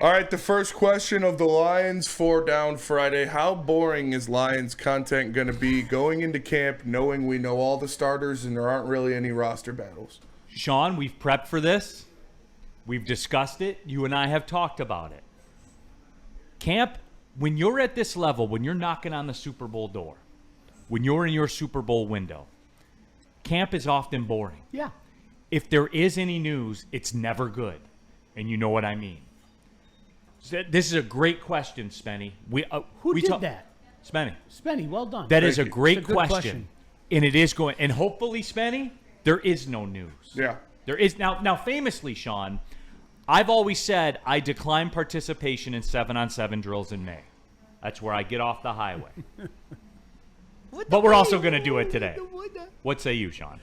All right, the first question of the Lions 4 Down Friday. How boring is Lions content going to be going into camp knowing we know all the starters and there aren't really any roster battles? Sean, we've prepped for this. We've discussed it. You and I have talked about it. Camp, when you're at this level, when you're knocking on the Super Bowl door, when you're in your Super Bowl window, camp is often boring. Yeah. If there is any news, it's never good. And you know what I mean. This is a great question, Spenny. Who did that? Spenny. Spenny, well done. That is a great It's a good question. And it is going, and hopefully, Spenny, there is no news. Yeah. There is now famously, Sean, I've always said I decline participation in 7-on-7 drills in May. That's where I get off the highway. But we're also going to do it today. What say you, Sean?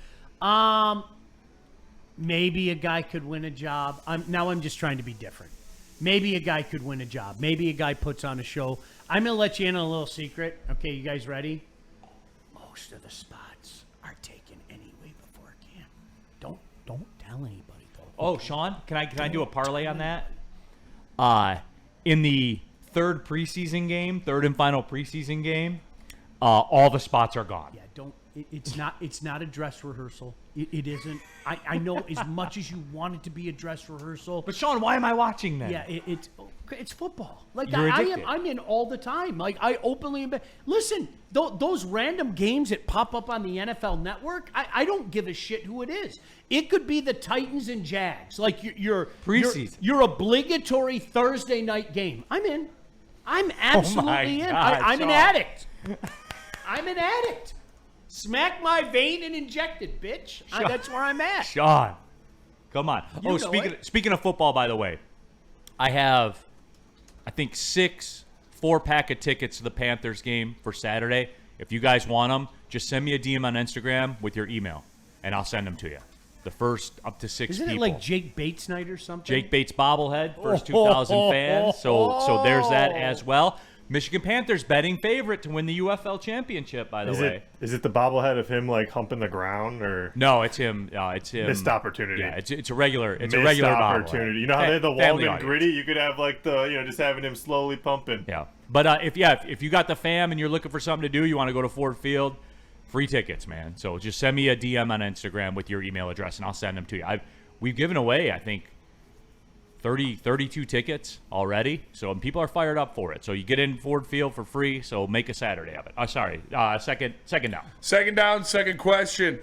Maybe a guy could win a job. I'm just trying to be different. Maybe a guy could win a job. Maybe a guy puts on a show. I'm going to let you in on a little secret. Okay, you guys ready? Most of the spots are taken anyway before camp. Don't tell anybody, though. Oh, Sean, can I do a parlay on that? In the third and final preseason game, all the spots are gone. Yeah, don't. It's not a dress rehearsal. It isn't. I know as much as you want it to be a dress rehearsal. But Sean, why am I watching that? Yeah, it's football. Like You're addicted. I'm in all the time. Like I openly listen. Those random games that pop up on the NFL Network. I don't give a shit who it is. It could be the Titans and Jags. Like your preseason. Your obligatory Thursday night game. I'm in. I'm absolutely in. I'm an addict. I'm an addict. Smack my vein and inject it, bitch. That's where I'm at. Sean, come on. Speaking of football, by the way, I have, I think, 6 4-pack of tickets to the Panthers game for Saturday. If you guys want them, just send me a DM on Instagram with your email, and I'll send them to you. The first up to 6 Isn't people. Isn't it like Jake Bates night or something? Jake Bates bobblehead, first 2,000 fans. So there's that as well. Michigan Panthers betting favorite to win the UFL championship, by the way. Is it the bobblehead of him like humping the ground, or no? It's him. It's him. Missed opportunity. Yeah, it's a regular. It's missed a regular opportunity. bobblehead. You know how they had the Family Walden audience. gritty? You could have like just having him slowly pumping. Yeah, but if you got the fam and you're looking for something to do, you want to go to Ford Field, free tickets, man. So just send me a DM on Instagram with your email address, and I'll send them to you. We've given away, I think, 32 tickets already, so people are fired up for it. So you get in Ford Field for free, so make a Saturday of it. Second down. Second down, second question.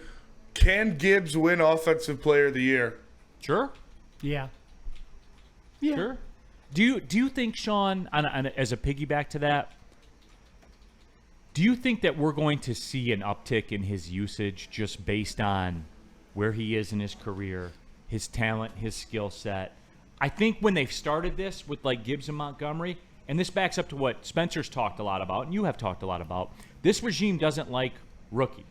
Can Gibbs win Offensive Player of the Year? Sure. Yeah. Sure. Do you think, Sean, as a piggyback to that, do you think that we're going to see an uptick in his usage just based on where he is in his career, his talent, his skill set? I think when they've started this with like Gibbs and Montgomery, and this backs up to what Spencer's talked a lot about and you have talked a lot about, this regime doesn't like rookies.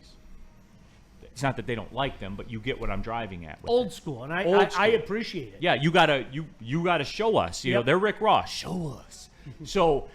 It's not that they don't like them, but you get what I'm driving at. With Old it. school, and Old school. I appreciate it. Yeah, you gotta show us. You know, they're Rick Ross. Show us. So,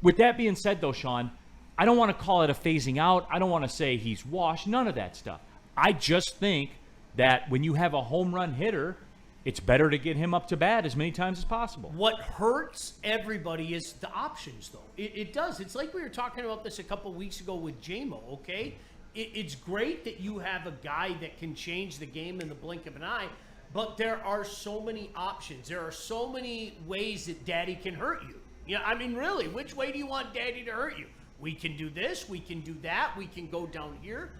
with that being said, though, Sean, I don't want to call it a phasing out. I don't want to say he's washed. None of that stuff. I just think that when you have a home run hitter, it's better to get him up to bat as many times as possible. What hurts everybody is the options, though. It does. It's like we were talking about this a couple weeks ago with J-Mo, okay? It's great that you have a guy that can change the game in the blink of an eye, but there are so many options. There are so many ways that Daddy can hurt you. Yeah, I mean, really, which way do you want Daddy to hurt you? We can do this, we can do that, we can go down here,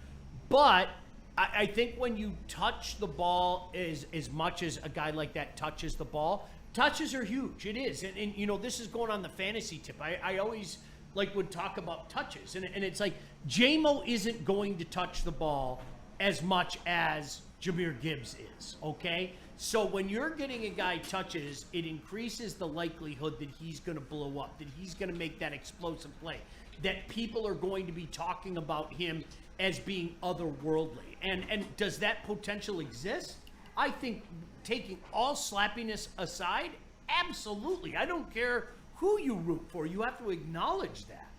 but I think when you touch the ball as much as a guy like that touches the ball, touches are huge. It is. And you know, this is going on the fantasy tip. I always would talk about touches. And it's like J-Mo isn't going to touch the ball as much as Jahmyr Gibbs is, okay? So when you're getting a guy touches, it increases the likelihood that he's going to blow up, that he's going to make that explosive play, that people are going to be talking about him as being otherworldly. And does that potential exist? I think, taking all slappiness aside, absolutely. I don't care who you root for. You have to acknowledge that.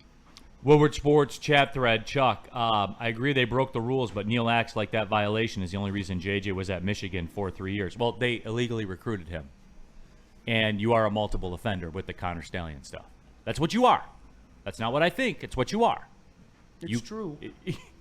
Woodward Sports chat thread, Chuck. I agree they broke the rules, but Neil acts like that violation is the only reason JJ was at Michigan for 3 years. Well, they illegally recruited him. and you are a multiple offender with the Connor Stallion stuff. That's what you are. That's not what I think. It's what you are. It's true.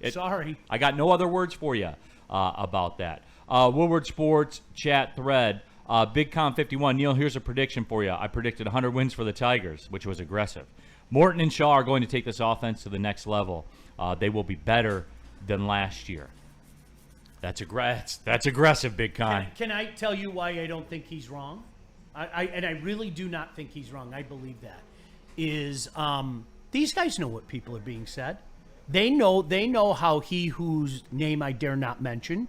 It- Sorry. I got no other words for you about that. Woodward Sports chat thread. BigCom51. Neil, here's a prediction for you. I predicted 100 wins for the Tigers, which was aggressive. Morton and Shaw are going to take this offense to the next level. They will be better than last year. That's aggressive, Big Con. Can I tell you why I don't think he's wrong? I really do not think he's wrong. I believe that is these guys know what people are being said. They know how he whose name I dare not mention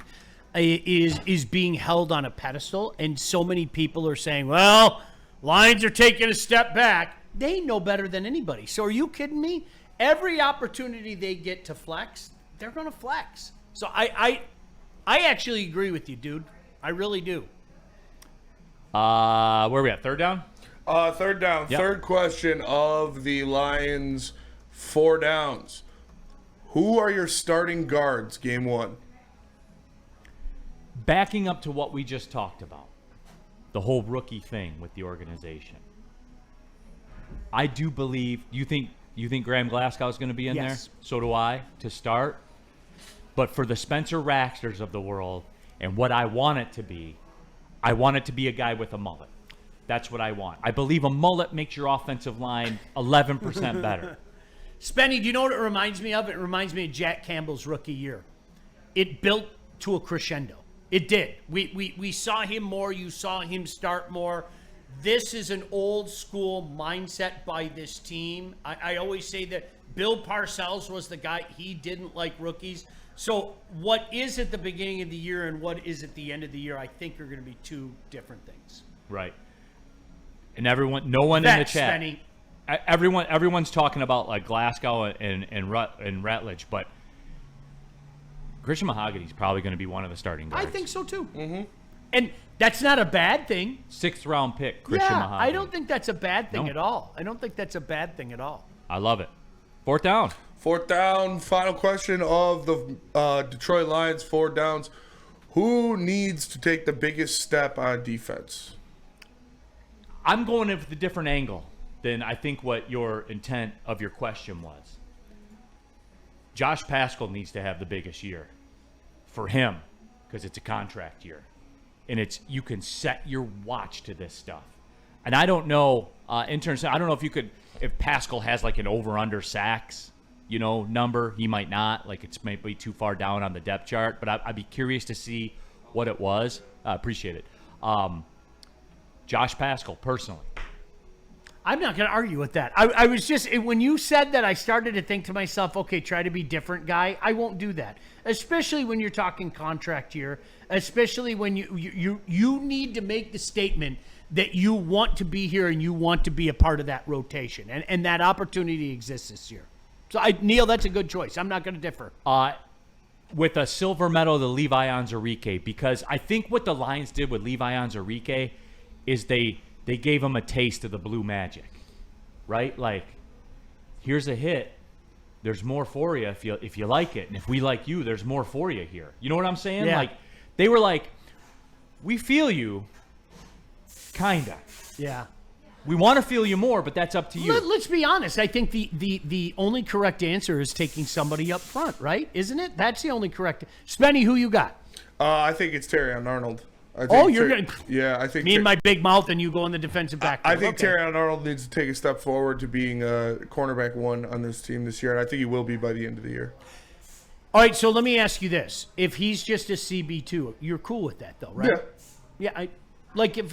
is being held on a pedestal, and so many people are saying, "Well, Lions are taking a step back." They know better than anybody. So are you kidding me? Every opportunity they get to flex, they're going to flex. So I actually agree with you, dude. I really do. Where are we at? Third down? Third down. Yep. Third question of the Lions 4 downs. Who are your starting guards game 1? Backing up to what we just talked about, the whole rookie thing with the organization. I do believe you think Graham Glasgow is going to be in Yes. there. So do I to start. But for the Spencer Raxters of the world and what I want it to be, I want it to be a guy with a mullet. That's what I want. I believe a mullet makes your offensive line 11% better. Spenny, do you know what it reminds me of? It reminds me of Jack Campbell's rookie year. It built to a crescendo. It did. We saw him more. You saw him start more. This is an old school mindset by this team. I always say that Bill Parcells was the guy. He didn't like rookies. So what is at the beginning of the year and what is at the end of the year, I think are going to be two different things. Right. And no one in the chat. Spenny. Everyone's talking about like Glasgow and Rutledge, but Christian Mahogany's probably going to be one of the starting guards. I think so too. Mm-hmm. And that's not a bad thing. 6th round pick, Christian Mahogany. I don't think that's a bad thing No. at all. I don't think that's a bad thing at all. I love it. 4th down. 4th down. Final question of the Detroit Lions 4 downs. Who needs to take the biggest step on defense? I'm going with a different angle than I think what your intent of your question was. Josh Paschal needs to have the biggest year for him because it's a contract year. And you can set your watch to this stuff. And I don't know, interns, I don't know if Paschal has like an over-under sacks, number. He might not. Like it's maybe too far down on the depth chart. But I'd be curious to see what it was. I appreciate it. Josh Paschal, personally. I'm not going to argue with that. I was just, when you said that, I started to think to myself, okay, try to be different, guy. I won't do that, especially when you're talking contract year, especially when you need to make the statement that you want to be here and you want to be a part of that rotation, and that opportunity exists this year. So, Neil, that's a good choice. I'm not going to differ. With a silver medal to Levi Onwuzurike, because I think what the Lions did with Levi Onwuzurike is they gave him a taste of the blue magic, right? Like, here's a hit. There's more for you if you like it. And if we like you, there's more for you here. You know what I'm saying? Yeah. Like, they were like, we feel you, kind of. Yeah. We want to feel you more, but that's up to you. Let's be honest. I think the only correct answer is taking somebody up front, right? Isn't it? That's the only correct. Spenny, who you got? I think it's Terrion Arnold. You're going to... Yeah, I think... Me and my big mouth and you go in the defensive back. I think okay. Terrion Arnold needs to take a step forward to being a cornerback 1 on this team this year, and I think he will be by the end of the year. All right, so let me ask you this. If he's just a CB2, you're cool with that, though, right? Yeah. Yeah,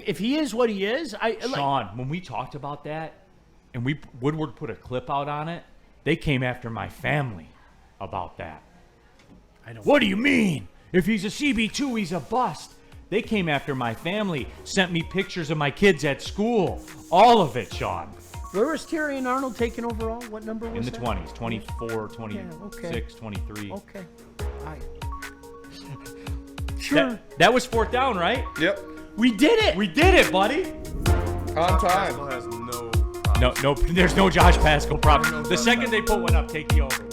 if he is what he is, Sean, when we talked about that, and Woodward put a clip out on it, they came after my family about that. What do you mean? If he's a CB2, he's a bust. They came after my family, sent me pictures of my kids at school. All of it, Sean. Where was Terry and Arnold taken overall? What number was that? In the 20s, 24, 26, 23. Okay. All right. Sure. That was 4th down, right? Yep. We did it. We did it, buddy. On time. Paschal has no No, there's no Josh Paschal problem. The second they put one up, take the over.